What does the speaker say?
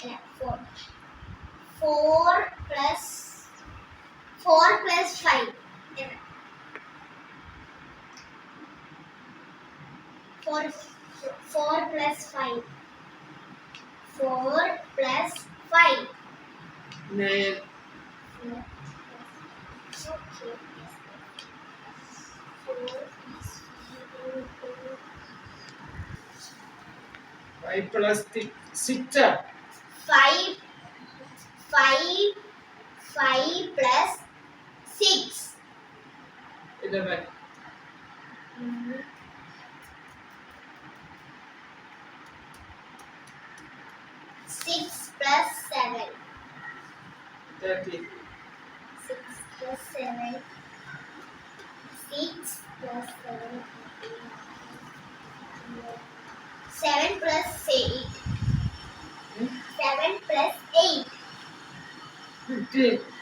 Yeah, 4. 4 plus 5. 4 plus 5. 4 plus 5. 9. 4. Okay. 4 5 plus 6. 5 plus 6. 11. 6 plus 7. 30. 6 plus 7. 6 plus 7. 7 plus 8. 7 plus 8. 15.